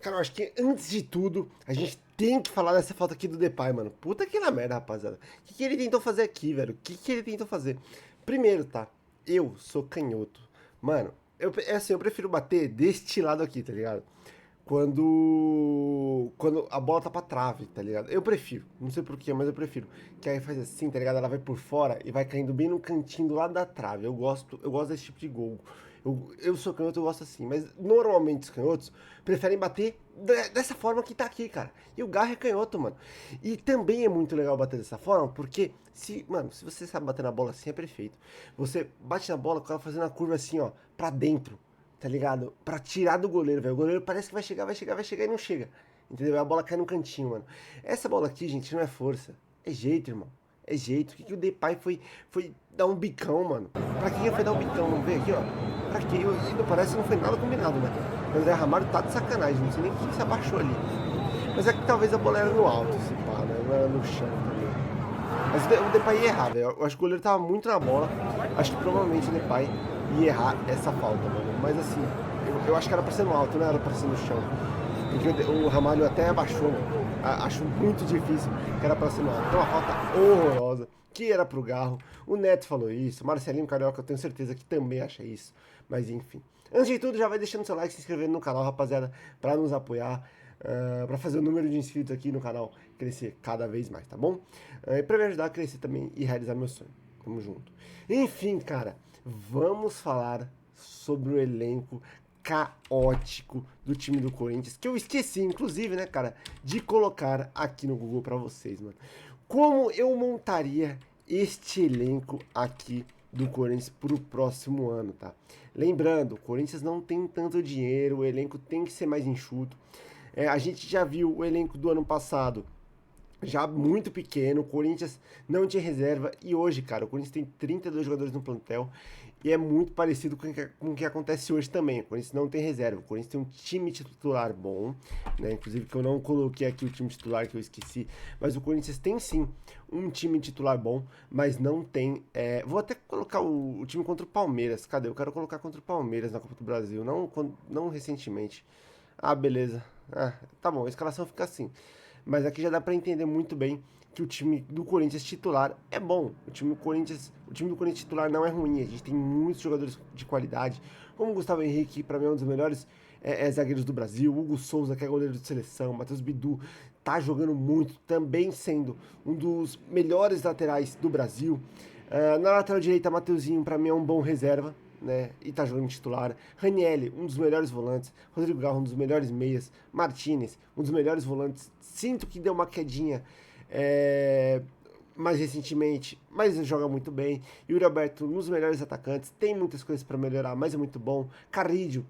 Cara, eu acho que antes de tudo, a gente tem que falar dessa falta aqui do Depay, mano. Puta que na merda, rapaziada. O que ele tentou fazer aqui, velho? O que ele tentou fazer? Primeiro, tá? Eu sou canhoto. Mano, é assim, eu prefiro bater deste lado aqui, tá ligado? Quando a bola tá pra trave, tá ligado? Eu prefiro, não sei porquê, mas eu prefiro. Que aí faz assim, tá ligado?Ela vai por fora e vai caindo bem no cantinho do lado da trave. Eu gosto desse tipo de gol. Eu sou canhoto, eu gosto assim. Mas normalmente os canhotos preferem bater dessa forma que tá aqui, cara. E o Garra é canhoto, mano. E também é muito legal bater dessa forma, porque se você sabe bater na bola assim, é perfeito. Você bate na bola com ela fazendo a curva assim, ó, pra dentro, tá ligado? Pra tirar do goleiro, velho. O goleiro parece que vai chegar, vai chegar, vai chegar e não chega. Entendeu? A bola cai no cantinho, mano. Essa bola aqui, gente, não é força. É jeito, irmão. É jeito. O que o Depay foi dar um bicão, mano? Pra que ele foi dar um bicão? Vamos ver aqui, ó. Pra que? E não parece que não foi nada combinado, né? O André Ramalho tá de sacanagem. Não sei nem quem se abaixou ali. Mas é que talvez a bola era no alto, se pá, né? Não era no chão também. Mas o Depay ia errar, velho. Eu acho que o goleiro tava muito na bola. Acho que provavelmente o Depay ia errar essa falta, mano. Mas assim, eu acho que era pra ser no alto, não era pra ser no chão. Porque o Ramalho até abaixou, mano. Acho muito difícil que era pra ser no alto. Então, uma falta horrorosa, que era pro Garro. O Neto falou isso. Marcelinho Carioca, eu tenho certeza que também acha isso. Mas enfim. Antes de tudo, já vai deixando seu like, se inscrevendo no canal, rapaziada, pra nos apoiar. Para fazer o número de inscritos aqui no canal crescer cada vez mais, tá bom? E para me ajudar a crescer também e realizar meu sonho. Tamo junto. Enfim, cara, vamos falar sobre o elenco caótico do time do Corinthians, que eu esqueci, inclusive, né, cara, de colocar aqui no Google para vocês, mano. Como eu montaria este elenco aqui do Corinthians pro próximo ano, tá? Lembrando, o Corinthians não tem tanto dinheiro, o elenco tem que ser mais enxuto. A gente já viu o elenco do ano passado já muito pequeno, o Corinthians não tinha reserva e hoje, cara, o Corinthians tem 32 jogadores no plantel e é muito parecido com o que acontece hoje também. O Corinthians não tem reserva, o Corinthians tem um time titular bom, né? Inclusive que eu não coloquei aqui o time titular que eu esqueci, mas o Corinthians tem sim um time titular bom, mas não tem. Vou até colocar o time contra o Palmeiras. Cadê? Eu quero colocar contra o Palmeiras na Copa do Brasil, não recentemente. Ah, beleza. Ah, tá bom, a escalação fica assim. Mas aqui já dá para entender muito bem que o time do Corinthians titular é bom. O time do Corinthians titular não é ruim. A gente tem muitos jogadores de qualidade, como o Gustavo Henrique, para mim é um dos melhores zagueiros do Brasil. Hugo Souza, que é goleiro de seleção. Matheus Bidu tá jogando muito, também sendo um dos melhores laterais do Brasil. Na lateral direita, Mateuzinho, para mim é um bom reserva, né? E tá jogando titular. Ranielli, um dos melhores volantes. Rodrigo Garro, um dos melhores meias. Martinez, um dos melhores volantes. Sinto que deu uma quedinha mais recentemente, mas joga muito bem. Yuri Alberto, um dos melhores atacantes. Tem muitas coisas para melhorar, mas é muito bom. Carrillo,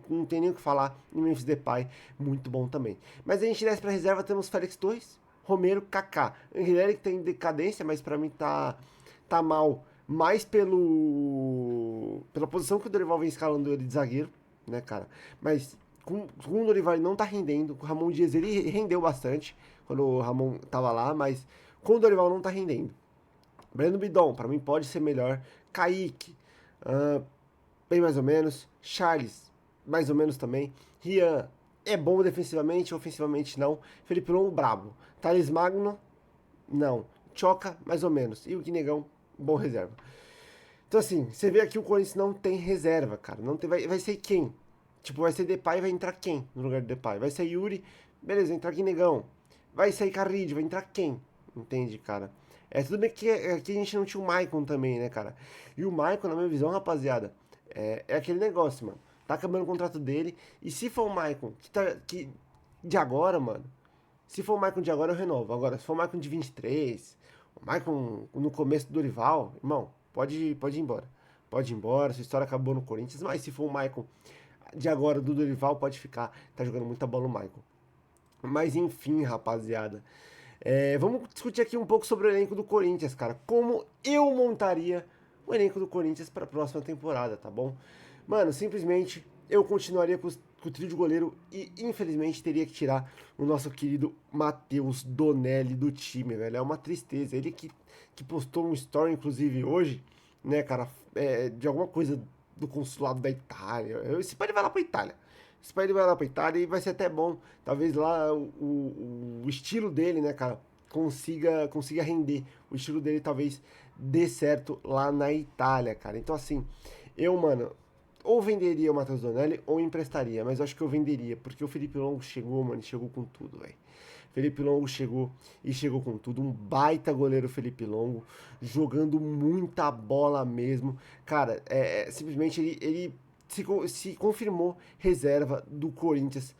não tem nem o que falar. E Memphis Depay, muito bom também. Mas a gente desce pra reserva, temos Félix Torres, Romero, Kaká. Angelelli que tem decadência, mas para mim tá mal, mais pela posição que o Dorival vem escalando ele de zagueiro, né, cara? Mas com o Dorival ele não tá rendendo, com o Ramon Dias ele rendeu bastante quando o Ramon tava lá, mas com o Dorival não tá rendendo. Breno Bidon, para mim pode ser melhor. Kaique, bem mais ou menos. Charles, mais ou menos também. Rian, é bom defensivamente, ofensivamente não. Felipe Long, brabo. Thales Magno, não. Choca, mais ou menos. E o Guinegão, bom reserva. Então, assim, você vê aqui o Corinthians não tem reserva, cara. Não tem, vai ser quem? Tipo, vai ser Depay, vai entrar quem no lugar do Depay? Vai ser Yuri, beleza, vai entrar Guinegão. Vai sair Carrillo, vai entrar quem? Entende, cara? Tudo bem que aqui a gente não tinha o Maicon também, né, cara? E o Maicon, na minha visão, rapaziada, é aquele negócio, mano. Tá acabando o contrato dele. E se for o Maicon de agora, mano, se for o Maicon de agora, eu renovo. Agora, se for o Maicon de 23, o Maicon no começo do Dorival, irmão, pode ir embora. Pode ir embora, sua história acabou no Corinthians, mas se for o Maicon de agora do Dorival, pode ficar. Tá jogando muita bola o Maicon. Mas enfim, rapaziada. Vamos discutir aqui um pouco sobre o elenco do Corinthians, cara. Como eu montaria o elenco do Corinthians para a próxima temporada, tá bom? Mano, simplesmente eu continuaria com o trio de goleiro e infelizmente teria que tirar o nosso querido Matheus Donelli do time, velho. É uma tristeza. Ele que postou um story, inclusive, hoje, né, cara, de alguma coisa do consulado da Itália. Esse pai vai lá pra Itália. Esse pai ele vai lá pra Itália e vai ser até bom. Talvez lá o estilo dele, né, cara, consiga render. O estilo dele talvez dê certo lá na Itália, cara. Então, assim, mano, ou venderia o Matheus Donelli ou emprestaria, mas eu acho que eu venderia, porque o Felipe Longo chegou, mano, e chegou com tudo, velho. Felipe Longo chegou e chegou com tudo. Um baita goleiro Felipe Longo, jogando muita bola mesmo. Cara, simplesmente ele se confirmou reserva do Corinthians.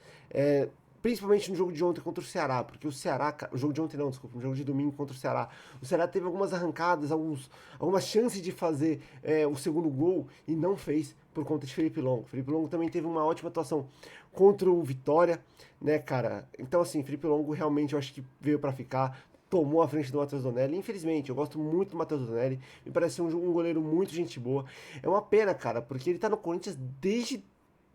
Principalmente no jogo de ontem contra o Ceará, porque o Ceará, o jogo de ontem não, desculpa, o jogo de domingo contra o Ceará, o Ceará teve algumas arrancadas, algumas chances de fazer o segundo gol e não fez por conta de Felipe Longo. Felipe Longo também teve uma ótima atuação contra o Vitória, né, cara? Então, assim, Felipe Longo realmente eu acho que veio para ficar, tomou a frente do Matheus Donelli. Infelizmente, eu gosto muito do Matheus Donelli, me parece um goleiro muito gente boa. É uma pena, cara, porque ele tá no Corinthians desde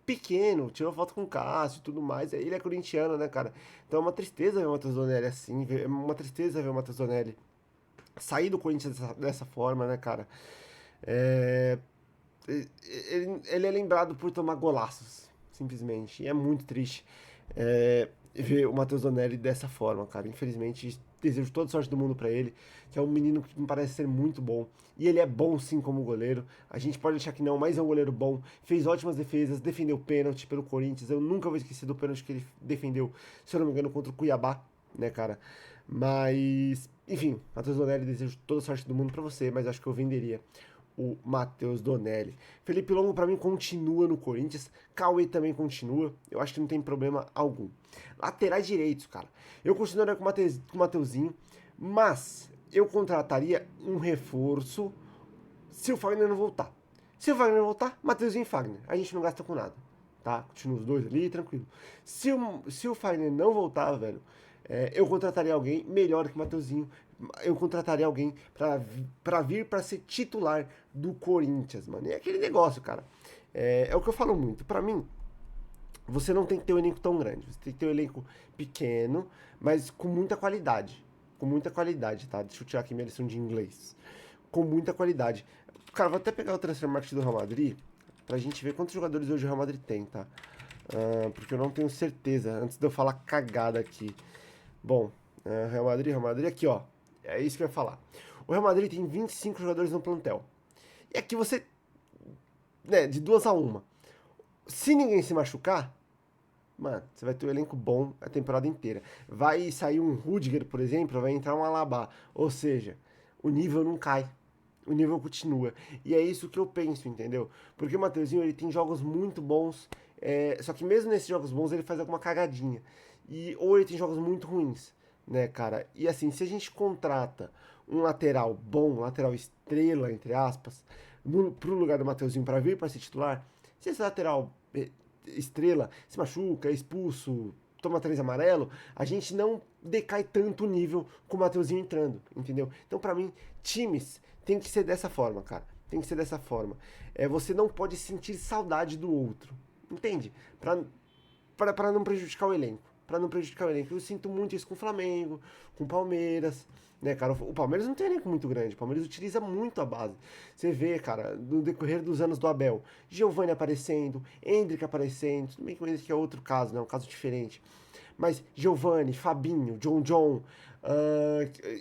pequeno, tirou foto com o Cássio e tudo mais. Ele é corintiano, né, cara? Então é uma tristeza ver o Matheus Donelli assim, é uma tristeza ver o Matheus Donelli sair do Corinthians dessa forma, né, cara? É, ele é lembrado por tomar golaços, simplesmente. E é muito triste ver o Matheus Donelli dessa forma, cara. Infelizmente, desejo toda sorte do mundo pra ele, que é um menino que me parece ser muito bom. E ele é bom sim como goleiro. A gente pode achar que não, mas é um goleiro bom. Fez ótimas defesas, defendeu pênalti pelo Corinthians. Eu nunca vou esquecer do pênalti que ele defendeu, se eu não me engano, contra o Cuiabá, né, cara? Mas, enfim, Matheus Donelli, desejo toda sorte do mundo pra você, mas acho que eu venderia o Matheus Donelli. Felipe Longo, para mim, continua no Corinthians. Cauê também continua. Eu acho que não tem problema algum. Laterais direitos, cara. Eu continuaria com o Mateuzinho, mas eu contrataria um reforço se o Fagner não voltar. Se o Fagner voltar, Mateuzinho e Fagner. A gente não gasta com nada, tá? Continua os dois ali, tranquilo. Se o Fagner não voltar, velho, eu contrataria alguém melhor que o Mateuzinho. Eu contrataria alguém pra vir pra ser titular do Corinthians, mano. E é aquele negócio, cara. É o que eu falo muito. Pra mim, você não tem que ter um elenco tão grande. Você tem que ter um elenco pequeno, mas com muita qualidade. Com muita qualidade, tá? Deixa eu tirar aqui minha lição de inglês. Com muita qualidade. Cara, vou até pegar o transfer market do Real Madrid pra gente ver quantos jogadores hoje o Real Madrid tem, tá? Porque eu não tenho certeza, antes de eu falar cagada aqui. Bom, Real Madrid, aqui, ó. É isso que eu ia falar. O Real Madrid tem 25 jogadores no plantel. E aqui você, né, de 2 a 1. Se ninguém se machucar, mano, você vai ter um elenco bom a temporada inteira. Vai sair um Rudiger, por exemplo, vai entrar um Alaba. Ou seja, o nível não cai. O nível continua. E é isso que eu penso, entendeu? Porque o Mateuzinho, ele tem jogos muito bons, só que mesmo nesses jogos bons, ele faz alguma cagadinha. Ou ele tem jogos muito ruins, né, cara? E assim, se a gente contrata um lateral bom, um lateral estrela, entre aspas, pro lugar do Mateuzinho para vir para ser titular, se esse lateral estrela se machuca, é expulso, toma 3 amarelo, a gente não decai tanto o nível com o Mateuzinho entrando, entendeu? Então, pra mim, times tem que ser dessa forma, cara. Tem que ser dessa forma. Você não pode sentir saudade do outro, entende? Pra não prejudicar o elenco. Pra não prejudicar o elenco. Eu sinto muito isso com o Flamengo, com o Palmeiras, né, cara? O Palmeiras não tem elenco muito grande. O Palmeiras utiliza muito a base. Você vê, cara, no decorrer dos anos do Abel, Giovani aparecendo, Endrick aparecendo. Tudo bem que o Endrick é outro caso, né? Um caso diferente. Mas Giovani, Fabinho, John,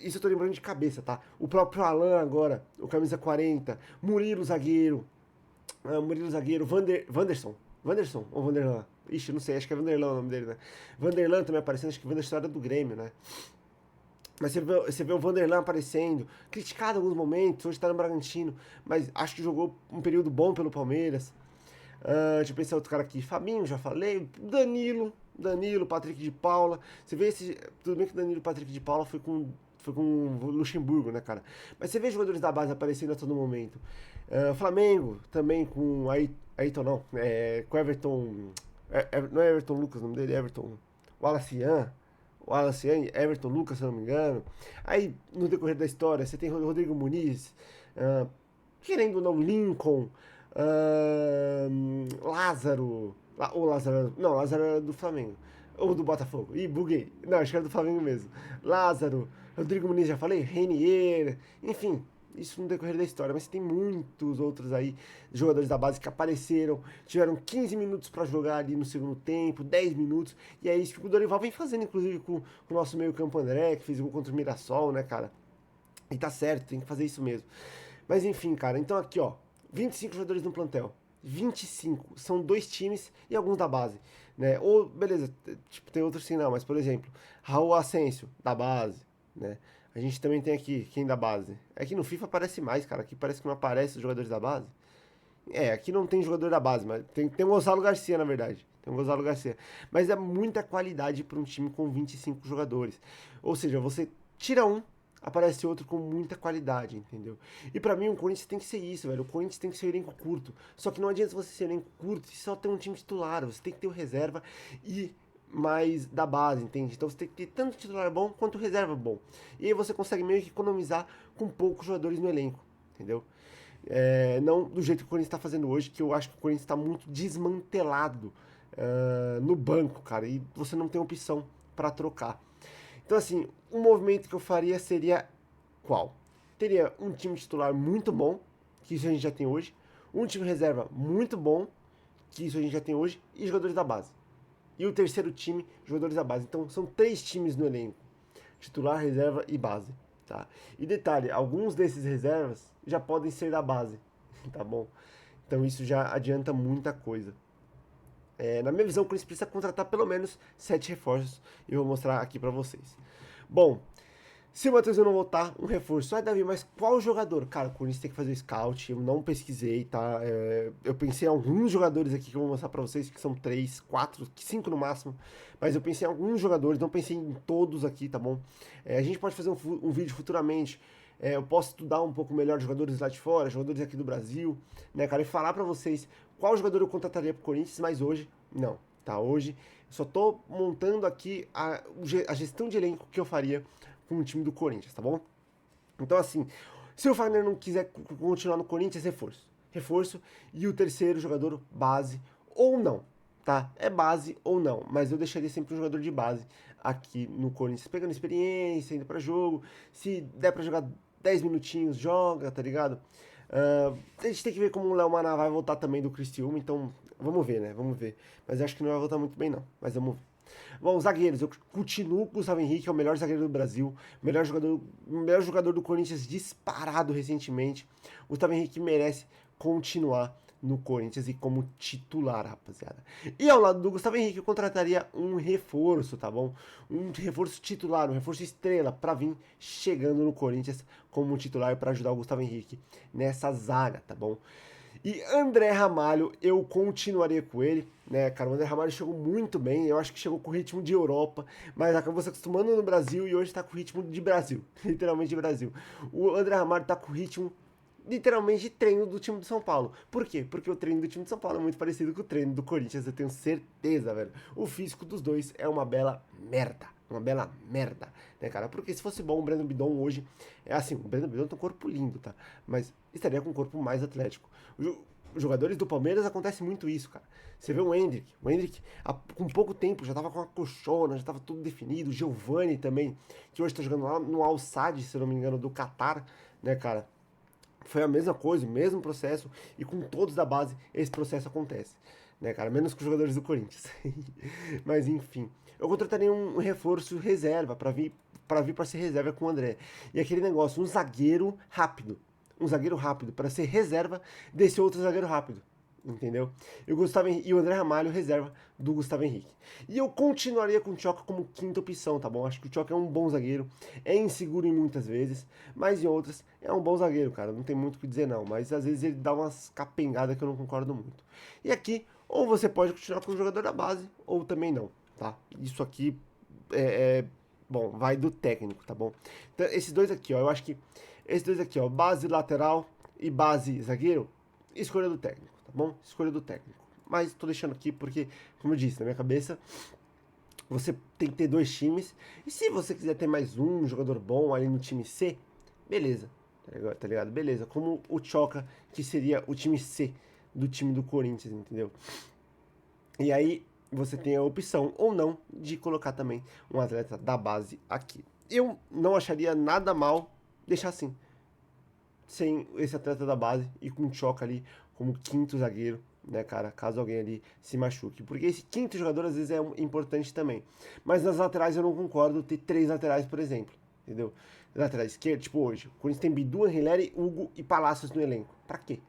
isso eu tô lembrando de cabeça, tá? O próprio Alan agora, o camisa 40, Murilo zagueiro, Wanderson ou Vanderlan? Ixi, não sei, acho que é Vanderlan o nome dele, né? Vanderlan também aparecendo, acho que Wanderson era do Grêmio, né? Mas você vê o Vanderlan aparecendo, criticado em alguns momentos, hoje tá no Bragantino, mas acho que jogou um período bom pelo Palmeiras. Deixa eu pensar outro cara aqui. Fabinho, já falei. Danilo, Patrick de Paula. Você vê esse. Tudo bem que Danilo e Patrick de Paula foi com o Luxemburgo, né, cara? Mas você vê jogadores da base aparecendo a todo momento. Flamengo, também com Ayrton, não. Com Everton. Não é Everton Lucas o nome dele, é Everton. Wallace Young, Everton Lucas, se eu não me engano. Aí, no decorrer da história, você tem Rodrigo Muniz, querendo ou não, Lincoln, Lázaro. Não, Lázaro era do Flamengo. Ou do Botafogo. Ih, buguei. Não, acho que era do Flamengo mesmo. Lázaro, Rodrigo Muniz, já falei, Renier, enfim. isso no decorrer da história, mas tem muitos outros aí, jogadores da base que apareceram, tiveram 15 minutos para jogar ali no segundo tempo, 10 minutos, e é isso que o Dorival vem fazendo, inclusive com o nosso meio campo André, que fez gol contra o Mirassol, né, cara? E tá certo, tem que fazer isso mesmo. Mas enfim, cara, então aqui, ó, 25 jogadores no plantel. 25, são dois times e alguns da base, né? Ou, beleza, tipo, tem outros sim não, mas por exemplo, Raul Asensio, da base, né? A gente também tem aqui, quem da base? Aqui no FIFA aparece mais, cara, aqui parece que não aparece os jogadores da base. É, aqui não tem jogador da base, mas tem o Gonzalo Garcia, na verdade. Tem o Gonzalo Garcia. Mas é muita qualidade para um time com 25 jogadores. Ou seja, você tira um, aparece outro com muita qualidade, entendeu? E pra mim o Corinthians tem que ser isso, velho. O Corinthians tem que ser um elenco curto. Só que não adianta você ser um elenco curto e só ter um time titular. Você tem que ter o reserva e mais da base, entende? Então você tem que ter tanto titular bom quanto reserva bom. E aí você consegue meio que economizar com poucos jogadores no elenco, entendeu? Não do jeito que o Corinthians está fazendo hoje, que eu acho que o Corinthians está muito desmantelado no banco, cara, e você não tem opção para trocar. Então, assim, um movimento que eu faria seria qual? Teria um time titular muito bom, que isso a gente já tem hoje, um time reserva muito bom, que isso a gente já tem hoje, e jogadores da base. E o terceiro time, jogadores da base. Então, são 3 times no elenco: titular, reserva e base. Tá? E detalhe, alguns desses reservas já podem ser da base, tá bom? Então isso já adianta muita coisa. Na minha visão, o Corinthians precisa contratar pelo menos 7 reforços e eu vou mostrar aqui pra vocês. Bom, se o Matheus não voltar, um reforço. Ah, Davi, mas qual jogador? Cara, o Corinthians tem que fazer o scout. Eu não pesquisei, tá? Eu pensei em alguns jogadores aqui que eu vou mostrar pra vocês, que são 3, 4, 5 no máximo. Mas eu pensei em alguns jogadores, não pensei em todos aqui, tá bom? A gente pode fazer um vídeo futuramente. Eu posso estudar um pouco melhor jogadores lá de fora, jogadores aqui do Brasil, né, cara? E falar pra vocês qual jogador eu contrataria pro Corinthians, mas hoje, não. Tá, hoje eu só tô montando aqui a gestão de elenco que eu faria com o time do Corinthians, tá bom? Então, assim, se o Fagner não quiser continuar no Corinthians, reforço. Reforço e o terceiro jogador, base ou não, tá? É base ou não, mas eu deixaria sempre um jogador de base aqui no Corinthians, pegando experiência, indo pra jogo. Se der pra jogar 10 minutinhos, joga, tá ligado? A gente tem que ver como o Léo Maná vai voltar também do Criciúma, então vamos ver, né? Vamos ver. Mas acho que não vai voltar muito bem, não. Mas vamos ver. Bom, zagueiros, eu continuo com o Gustavo Henrique, é o melhor zagueiro do Brasil, melhor jogador do Corinthians disparado recentemente. O Gustavo Henrique merece continuar no Corinthians e como titular, rapaziada. E ao lado do Gustavo Henrique eu contrataria um reforço, tá bom? Um reforço titular, um reforço estrela para vir chegando no Corinthians como titular para ajudar o Gustavo Henrique nessa zaga, tá bom? E André Ramalho, eu continuaria com ele, né, cara? O André Ramalho chegou muito bem, eu acho que chegou com ritmo de Europa, mas acabou se acostumando no Brasil e hoje tá com ritmo de Brasil, literalmente de Brasil. O André Ramalho tá com ritmo literalmente de treino do time do São Paulo. Por quê? Porque o treino do time do São Paulo é muito parecido com o treino do Corinthians, eu tenho certeza, velho. O físico dos dois é uma bela merda. Uma bela merda, né, cara? Porque se fosse bom o Breno Bidon hoje, é assim, o Breno Bidon tem um corpo lindo, tá? Mas estaria com um corpo mais atlético. Os jogadores do Palmeiras acontece muito isso, cara. Você vê o Hendrick com pouco tempo já tava com a coxona, já tava tudo definido. O Giovani também, que hoje tá jogando lá no Al Sadd, se eu não me engano, do Catar, né, cara? Foi a mesma coisa, o mesmo processo, e com todos da base esse processo acontece, né, cara? Menos com os jogadores do Corinthians. Mas enfim, eu contrataria um reforço reserva para ser reserva com o André. E aquele negócio, um zagueiro rápido para ser reserva desse outro zagueiro rápido. Entendeu? E o André Ramalho, reserva do Gustavo Henrique. E eu continuaria com o Tchoca como quinta opção, tá bom? Acho que o Tchoca é um bom zagueiro, é inseguro em muitas vezes, mas em outras é um bom zagueiro, cara. Não tem muito o que dizer, não. Mas às vezes ele dá umas capengadas que eu não concordo muito. E aqui, ou você pode continuar com o jogador da base, ou também não, tá? Isso aqui bom, vai do técnico, tá bom? Então, esses dois aqui, ó, eu acho que esses dois aqui, ó, base lateral e base zagueiro, escolha do técnico, tá bom? Escolha do técnico. Mas tô deixando aqui porque, como eu disse, na minha cabeça, você tem que ter 2 times. E se você quiser ter mais um jogador bom ali no time C, beleza, tá ligado? Beleza, como o Tchoca, que seria o time C do time do Corinthians, entendeu? E aí você tem a opção ou não de colocar também um atleta da base aqui. Eu não acharia nada mal deixar assim. sem esse atleta da base e com o Choca ali como quinto zagueiro, né, cara, caso alguém ali se machuque. Porque esse quinto jogador às vezes é importante também. Mas nas laterais eu não concordo ter 3 laterais, por exemplo, entendeu? Lateral esquerda, tipo hoje, o Corinthians tem Bidu, Anrileri, Hugo e Palácios no elenco. Pra quê?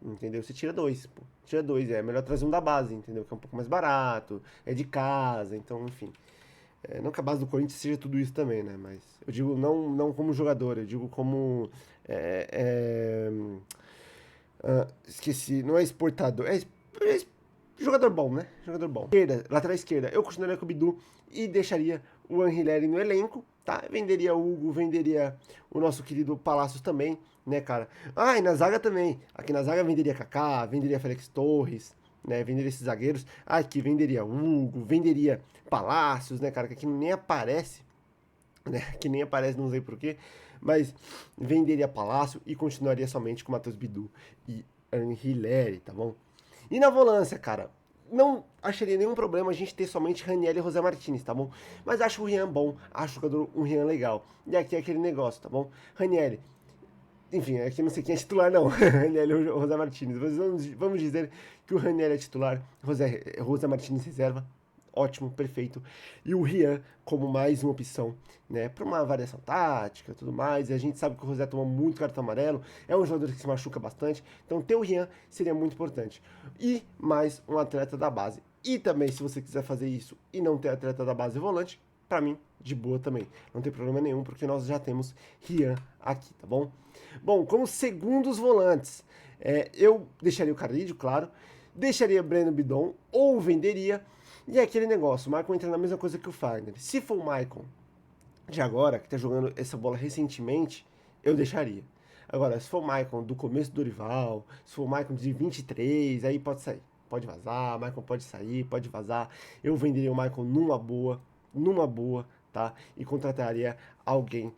Entendeu? Você tira 2, pô. Tira 2, é melhor trazer um da base, entendeu? Que é um pouco mais barato, é de casa, então, enfim. Não que a base do Corinthians seja tudo isso também, né? Mas eu digo não como jogador, eu digo como. É, é, esqueci, não é exportador, jogador bom, né? Jogador bom. Esquerda, lateral esquerda, eu continuaria com o Bidu e deixaria o Anrileri no elenco, tá? Venderia o Hugo, venderia o nosso querido Palácios também, né, cara? Ah, e na zaga também. Aqui na zaga venderia Kaká, venderia Félix Torres, né? Venderia esses zagueiros. Aqui venderia Hugo, venderia Palácios, né, cara? Que aqui nem aparece, né? Que nem aparece, não sei porquê. Mas venderia Palácio e continuaria somente com Matheus Bidu e Anrileri, tá bom? E na volância, cara, não acharia nenhum problema a gente ter somente Raniel e José Martinez, tá bom? Mas acho o Rian bom, acho o jogador um Rian legal. E aqui é aquele negócio, tá bom? Raniel, enfim, aqui não sei quem é titular, não. Raniel e José Martinez. Mas vamos dizer que o Raniel é titular, José Martinez reserva. Ótimo, perfeito. E o Rian como mais uma opção, né? Para uma variação tática e tudo mais. E a gente sabe que o José toma muito cartão amarelo. É um jogador que se machuca bastante. Então ter o Rian seria muito importante. E mais um atleta da base. E também, se você quiser fazer isso e não ter atleta da base volante, para mim, de boa também. Não tem problema nenhum, porque nós já temos Rian aqui, tá bom? Bom, como segundos volantes, eu deixaria o Carlídio, claro. Deixaria Breno Bidon ou venderia. E é aquele negócio, o Maicon entra na mesma coisa que o Fagner. Se for o Maicon de agora, que tá jogando essa bola recentemente, eu deixaria. Agora, se for o Maicon do começo do Dorival, se for o Maicon de 23, aí pode sair. Pode vazar, o Maicon pode sair, pode vazar. Eu venderia o Maicon numa boa, tá? E contrataria alguém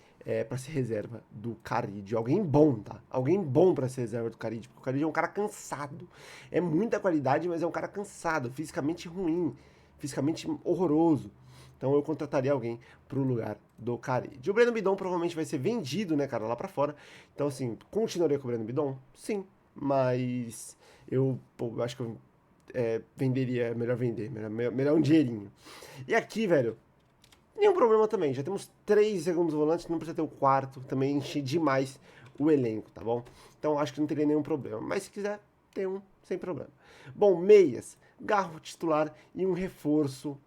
para ser reserva do Caride. Alguém bom, tá? Alguém bom para ser reserva do Caride, porque o Caride é um cara cansado. É muita qualidade, mas é um cara cansado, fisicamente ruim, fisicamente horroroso. Então eu contrataria alguém pro lugar do Caride. O Breno Bidon provavelmente vai ser vendido, né, cara, lá pra fora. Então, assim, continuaria com o Breno Bidon? Sim. Mas eu acho que eu venderia, é melhor vender, melhor um dinheirinho. E aqui, velho, nenhum problema também. Já temos 3 segundos volantes, não precisa ter o quarto. Também enchi demais o elenco, tá bom? Então acho que não teria nenhum problema. Mas se quiser, tem um sem problema. Bom, meias, Garro titular e um reforço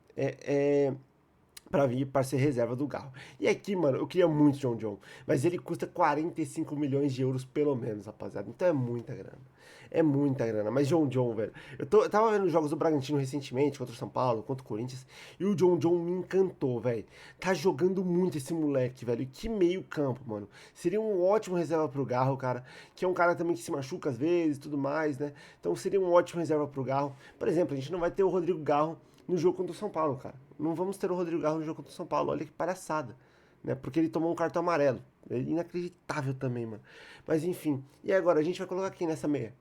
para vir para ser reserva do Garro. E aqui, mano, eu queria muito John, mas ele custa 45 milhões de euros pelo menos, rapaziada. Então é muita grana. É muita grana. Mas John, velho. Eu tava vendo jogos do Bragantino recentemente, contra o São Paulo, contra o Corinthians, e o John me encantou, velho. Tá jogando muito esse moleque, velho. E que meio campo, mano. Seria um ótimo reserva pro Garro, cara. Que é um cara também que se machuca às vezes e tudo mais, né? Então seria um ótimo reserva pro Garro. Por exemplo, a gente não vai ter o Rodrigo Garro no jogo contra o São Paulo, cara. Não vamos ter o Rodrigo Garro no jogo contra o São Paulo. Olha que palhaçada, né? Porque ele tomou um cartão amarelo. É inacreditável também, mano. Mas enfim. E agora, a gente vai colocar quem nessa meia?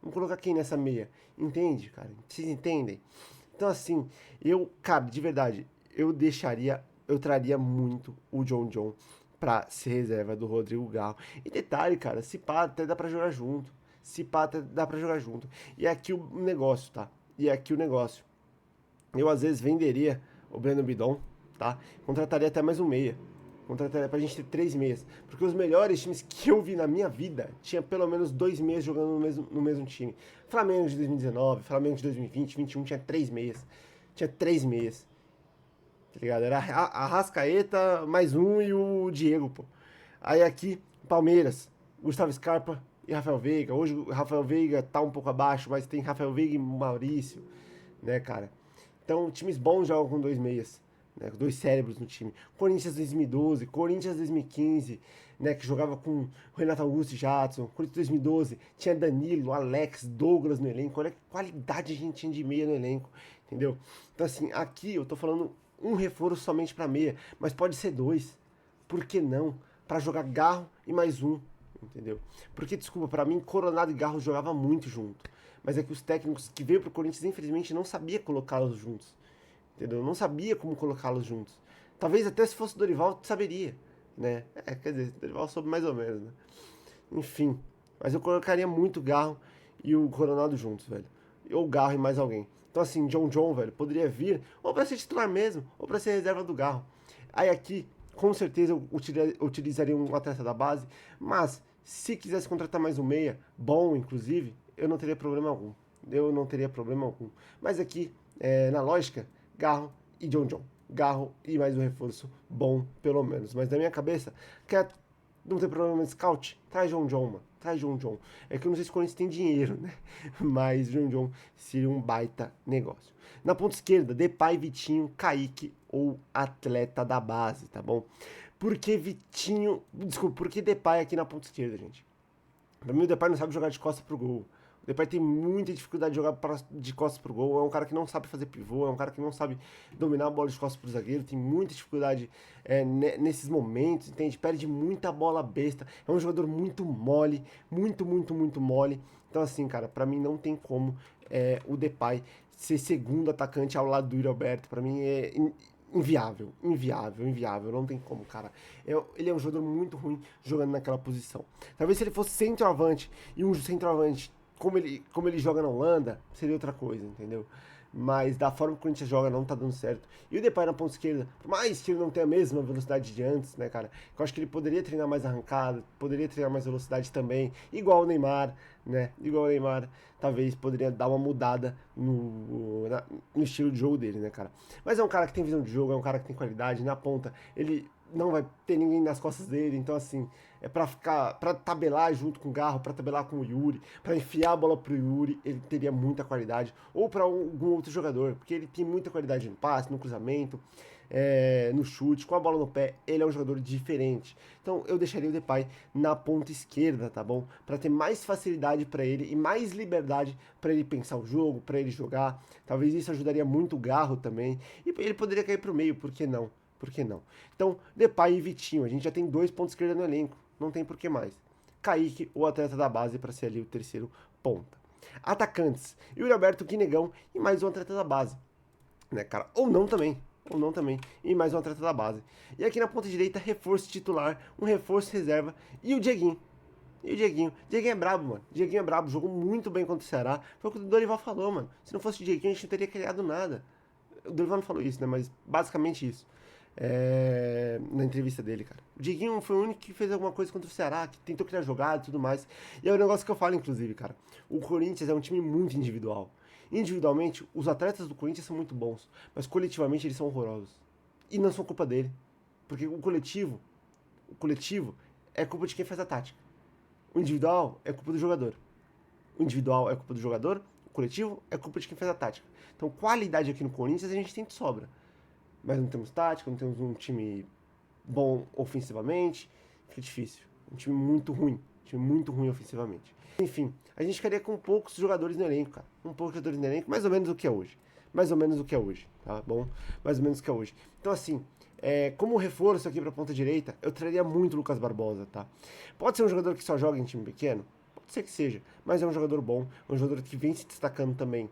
Vamos colocar quem nessa meia? Entende, cara? Vocês entendem? Então, assim, cara, de verdade, eu traria muito o John pra ser reserva do Rodrigo Garro. E detalhe, cara, se pá, até dá pra jogar junto. Se pá, até dá pra jogar junto. E é aqui o negócio, tá? E é aqui o negócio. Eu, às vezes, venderia o Breno Bidon, tá? Contrataria até mais um meia. Contrataria pra gente ter 3 meias. Porque os melhores times que eu vi na minha vida tinha pelo menos 2 meias jogando no mesmo time. Flamengo de 2019, Flamengo de 2020, 21 tinha 3 meias. Tinha 3 meias. Tá ligado? Era a Rascaeta, mais um e o Diego, pô. Aí aqui, Palmeiras, Gustavo Scarpa e Rafael Veiga. Hoje o Rafael Veiga tá um pouco abaixo, mas tem Rafael Veiga e Maurício, né, cara? Então, times bons jogam com 2 meias, né, com 2 cérebros no time. Corinthians 2012, Corinthians 2015, né, que jogava com Renato Augusto e Jadson. Corinthians 2012 tinha Danilo, Alex, Douglas no elenco. Olha que qualidade a gente tinha de meia no elenco, entendeu? Então, assim, aqui eu tô falando um reforço somente para meia, mas pode ser 2. Por que não? Para jogar Garro e mais um, entendeu? Porque, desculpa, para mim, Coronado e Garro jogavam muito junto. Mas é que os técnicos que veio pro Corinthians, infelizmente, não sabia colocá-los juntos. Entendeu? Não sabia como colocá-los juntos. Talvez até se fosse Dorival, saberia, né? Quer dizer, Dorival soube mais ou menos, né? enfim. Mas eu colocaria muito o Garro e o Ronaldo juntos, velho. Ou o Garro e mais alguém. Então, assim, John, velho, poderia vir ou pra ser titular mesmo, ou pra ser reserva do Garro. Aí aqui, com certeza, eu utilizaria um atleta da base, mas se quisesse contratar mais um meia, bom, inclusive, eu não teria problema algum. Eu não teria problema algum. Mas aqui, na lógica, Garro e John. Garro e mais um reforço bom, pelo menos. Mas na minha cabeça, quer não tem problema de scout? Traz John, mano. Traz John. É que eu não sei se o Corinthians tem dinheiro, né? Mas John seria um baita negócio. Na ponta esquerda, Depay, Vitinho, Kaique ou atleta da base, tá bom? Por que Vitinho... Desculpa, por que Depay aqui na ponta esquerda, gente? Pra mim o Depay não sabe jogar de costas pro gol. O Depay tem muita dificuldade de jogar de costas pro gol. É um cara que não sabe fazer pivô, é um cara que não sabe dominar a bola de costas pro zagueiro. Tem muita dificuldade nesses momentos, entende? Perde muita bola besta. É um jogador muito mole, muito mole. Então, assim, cara, pra mim não tem como o Depay ser segundo atacante ao lado do Yuri Alberto. Pra mim é inviável, não tem como, cara. Ele é um jogador muito ruim jogando naquela posição. Talvez se ele fosse centroavante e um centroavante como ele joga na Holanda, seria outra coisa, entendeu? Mas da forma que o Corinthians joga, não tá dando certo. E o Depay na ponta esquerda, por mais que ele não tenha a mesma velocidade de antes, né, cara? Eu acho que ele poderia treinar mais arrancada, poderia treinar mais velocidade também, igual o Neymar, né? Igual o Neymar, talvez poderia dar uma mudada no estilo de jogo dele, né, cara? Mas é um cara que tem visão de jogo, é um cara que tem qualidade, na ponta, ele não vai ter ninguém nas costas dele, então assim, é pra tabelar junto com o Garro, pra tabelar com o Yuri, pra enfiar a bola pro Yuri, ele teria muita qualidade, ou pra algum outro jogador, porque ele tem muita qualidade no passe, no cruzamento, no chute, com a bola no pé, ele é um jogador diferente. Então eu deixaria o Depay na ponta esquerda, tá bom? Pra ter mais facilidade pra ele e mais liberdade pra ele pensar o jogo, pra ele jogar. Talvez isso ajudaria muito o Garro também, e ele poderia cair pro meio, por que não? Por que não? Então, Depay e Vitinho, a gente já tem 2 pontos esquerda no elenco, não tem por que mais. Kaique, o atleta da base, para ser ali o terceiro ponta. Atacantes, Yuri Alberto, Guinegão e mais um atleta da base, né, cara? Ou não também, e mais um atleta da base. E aqui na ponta direita, reforço titular, um reforço reserva e o Dieguinho. Dieguinho é brabo, mano. Dieguinho é brabo, jogou muito bem contra o Ceará. Foi o que o Dorival falou, mano. Se não fosse o Dieguinho, a gente não teria criado nada. O Dorival não falou isso, né? Mas basicamente isso. Na entrevista dele, cara. O Dieguinho foi o único que fez alguma coisa contra o Ceará, que tentou criar jogada e tudo mais. E é um negócio que eu falo, inclusive, cara. O Corinthians é um time muito individual. Individualmente, os atletas do Corinthians são muito bons, mas coletivamente eles são horrorosos. E não são culpa dele. Porque o coletivo é culpa de quem faz a tática. O individual é culpa do jogador. O individual é culpa do jogador, o coletivo é culpa de quem faz a tática. Então, qualidade aqui no Corinthians a gente tem de sobra. Mas não temos tática, não temos um time bom ofensivamente, fica difícil. Um time muito ruim ofensivamente. Enfim, a gente ficaria com poucos jogadores no elenco, cara. Poucos jogadores no elenco, mais ou menos o que é hoje. Tá bom? Mais ou menos o que é hoje. Então, assim, como reforço aqui pra ponta direita, eu traria muito o Lucas Barbosa, tá? Pode ser um jogador que só joga em time pequeno? Pode ser que seja, mas é um jogador bom, é um jogador que vem se destacando também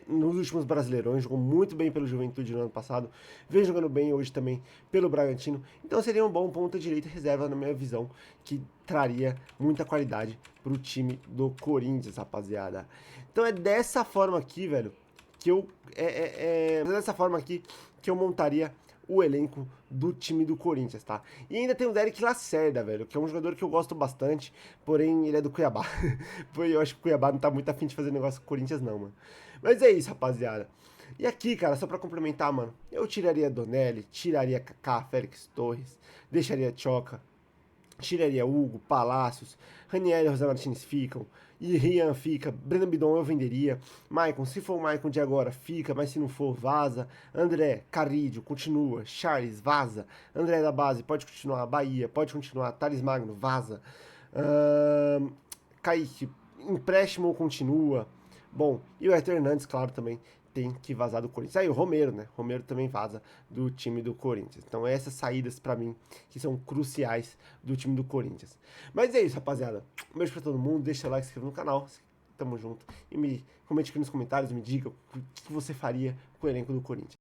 nos últimos Brasileirões, jogou muito bem pelo Juventude no ano passado, vem jogando bem hoje também pelo Bragantino, então seria um bom ponta direita reserva na minha visão, que traria muita qualidade pro time do Corinthians, rapaziada. Então é dessa forma aqui, velho, que eu montaria o elenco do time do Corinthians, tá? E ainda tem o Derek Lacerda, velho, que é um jogador que eu gosto bastante, porém ele é do Cuiabá. Eu acho que o Cuiabá não tá muito afim de fazer negócio com o Corinthians, não, mano. Mas é isso, rapaziada. E aqui, cara, só pra complementar, mano, eu tiraria Donelli, tiraria Kaká, Félix Torres, deixaria Choca, tiraria Hugo, Palácios, Ranieri e José Martins ficam, e Rian fica, Breno Bidon eu venderia, Maicon, se for o Maicon de agora, fica, mas se não for, vaza, André, Carrídio, continua, Charles, vaza, André da base, pode continuar, Bahia, pode continuar, Thales Magno, vaza, Kaique, empréstimo continua, bom, e o Arthur Hernandes, claro, também, tem que vazar do Corinthians. Aí o Romero, né? Romero também vaza do time do Corinthians. Então essas saídas pra mim que são cruciais do time do Corinthians. Mas é isso, rapaziada. Um beijo pra todo mundo. Deixa o like, se inscreva no canal. Tamo junto. E me comente aqui nos comentários, me diga o que você faria com o elenco do Corinthians.